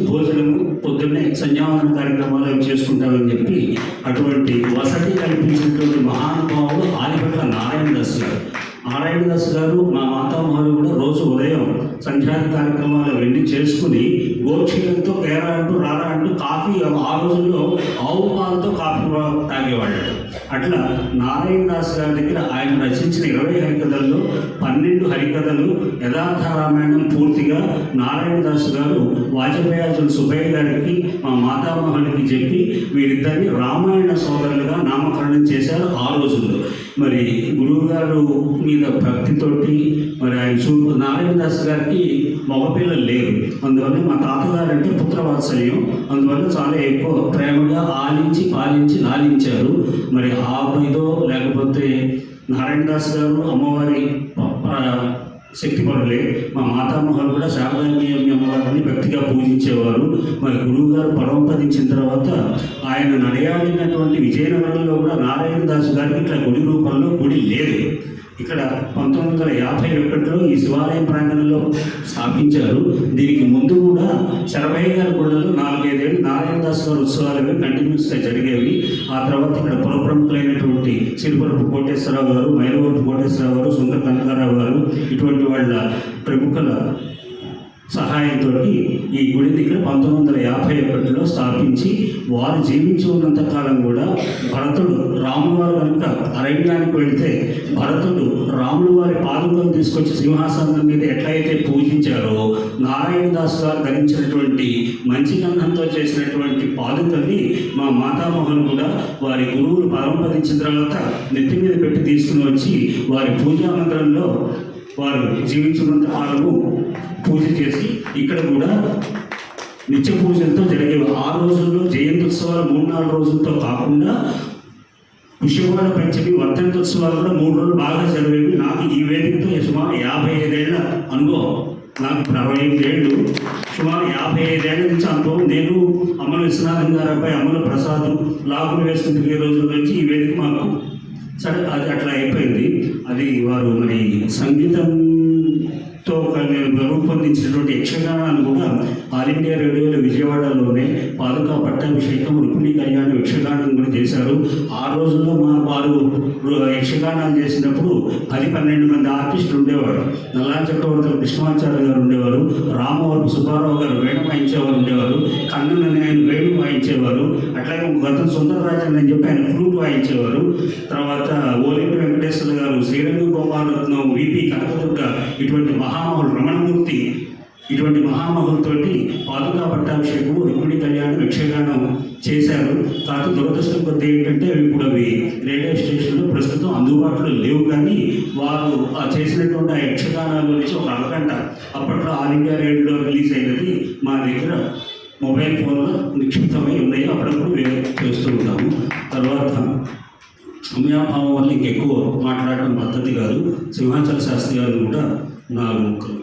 భోజనము పొద్దున్నే సంధ్యావందన కార్యక్రమాలు అవి చేసుకుంటామని చెప్పి అటువంటి వసతి కల్పించినటువంటి మహానుభావుడు ఆదిపట్ల నారాయణదాస్ గారు. నారాయణదాస్ గారు మా మాతామహులు కూడా రోజు ఉదయం సంధ్యాది కార్యక్రమాలు అవన్నీ చేసుకుని గోక్షీలంతో కేరా అంటూ రారా అంటూ కాఫీ ఆ రోజుల్లో ఆవు పాలతో కాఫీ తాగేవాళ్ళు. అట్లా నారాయణదాస్ గారి దగ్గర ఆయన రచించిన 20 హరికథల్లో 12 హరికథలు యథార్థ రామాయణం పూర్తిగా నారాయణదాస్ గారు వాజపేయాజుల సుబ్బయ్య గారికి మా మాతామహుడికి చెప్పి వీరిద్దరిని రామాయణ సోదరులుగా నామకరణం చేశారు ఆ రోజుల్లో. మరి గురువుగారు మీద భక్తితోటి మరి ఆయన నారాయణదాస్ గారికి మగపిల్లలు లేరు. అందువల్ల మా తాతగారు అంటే పుత్రవాత్సల్యం, అందువల్ల చాలా ఎక్కువ ప్రేమగా ఆలించి పాలించి లాలించారు. మరి ఆ ఇదో లేకపోతే నారాయణదాస్ గారు అమ్మవారి శక్తిపరులే. మా మాతామహులు కూడా శారదాంబి అమ్మవారిని భక్తిగా పూజించేవారు. మరి గురువు గారు పరమపదించిన తర్వాత ఆయన నడయాడినటువంటి విజయనగరంలో కూడా నారాయణదాస్ గారికి ఇట్లా గుడి రూపంలో గుడి లేదు. ఇక్కడ 1951లో ఈ శివాలయం ప్రాంగణంలో స్థాపించారు. దీనికి ముందు కూడా శరభయ్య గారి గుళ్ళలో 4-5 ఏళ్ళు నారాయణదాస్ గారి ఉత్సవాలు కంటిన్యూస్గా జరిగేవి. ఆ తర్వాత ఇక్కడ పురప్రముఖులైనటువంటి సిరిపురపు కోటేశ్వరరావు గారు, మైలవరపు కోటేశ్వరరావు గారు, సుందర కనకారావు గారు ఇటువంటి వాళ్ళ ప్రముఖుల సహాయంతో ఈ గుడి దగ్గర 1951లో స్థాపించి వారు జీవించి ఉన్నంత కాలం కూడా భరతుడు రాముల వారు కనుక అరణ్యానికి వెళితే భరతుడు రాముల వారి పాదుకలు తీసుకొచ్చి సింహాసనం మీద ఎట్లయితే పూజించారో నారాయణదాస్ గారు ధరించినటువంటి మంచి గంధంతో చేసినటువంటి పాదుకల్ని మా మాతామహులు కూడా వారి గురువులు పరమపదించిన తర్వాత నెత్తి మీద పెట్టి తీసుకుని వచ్చి వారి పూజా మందిరంలో వారు జీవించినంత కాలము పూజ చేసి ఇక్కడ కూడా నిత్య పూజలతో జరిగేవి. ఆ రోజుల్లో జయంత్యుత్సవాలు 3-4 రోజులతో కాకుండా పుష్యమాల పంచమి వర్ధంతోత్సవాలు కూడా 3 రోజులు బాగా జరిగేవి. నాకు ఈ వేదికతో సుమారు 55 ఏళ్ల అనుభవం. నాకు 65 ఏళ్ళు, సుమారు 55 ఏళ్ల నుంచి అనుభవం. నేను అమ్మల విశ్వనాథం గారి అబ్బాయి అమ్మల ప్రసాద్ లాగులు వేసుకుని తిరిగే రోజుల నుంచి ఈ వేదిక మాకు సరే అది అట్లా అయిపోయింది. అది వారు మరి సంగీతంతో రూపొందించినటువంటి యక్షగానాన్ని కూడా ఆల్ ఇండియా రేడియోలో విజయవాడలోనే పాదుకా పట్టాభిషేకం రుక్మిణి కళ్యాణ యక్షగానం కూడా చేశారు. ఆ రోజుల్లో వారు యక్షగానాలు చేసినప్పుడు 10-12 మంది ఆర్టిస్టులు ఉండేవారు. నల్లా చక్రవర్తుల కృష్ణమాచార్య గారు ఉండేవారు, రామవరపు సుబ్బారావు గారు వేణు వాయించేవారు ఉండేవారు, కన్నన్ ఆయన వేణు వాయించేవారు, అట్లాగే గతం సుందరరాజన్ అని చెప్పి ఆయన ఫ్లూట్ వాయించేవారు. తర్వాత ఓలింటి వెంకటేశ్వర గారు, శ్రీరంగ గోపాలరత్నం, విపి కనకదుర్గ ఇటువంటి మహామహులు, రమణమూర్తి ఇటువంటి మహామహులతోటి పాదుకా పట్టాభిషేకము రుక్మిణి కళ్యాణం యక్షగానం చేశారు. కాకపోతే దురదృష్టం కొద్ది ఏంటంటే ఇప్పుడు అవి రేడియో స్టేషన్లో ప్రస్తుతం అందుబాటులో లేవు. కానీ వారు చేసినటువంటి ఆ యక్షగానాల నుంచి ఒక అరగంట అప్పట్లో ఆల్ ఇండియా రేడియోలో రిలీజ్ అయినది మా దగ్గర మొబైల్ ఫోన్లో నిక్షిప్తమై ఉన్నాయి. అప్పుడప్పుడు చేస్తూ ఉంటాము. తర్వాత సమయాభావం వల్ల ఇంకెక్కువ మాట్లాడటం పద్ధతి కాదు. సింహాచల శాస్త్రి గారు కూడా 4 ముక్కలు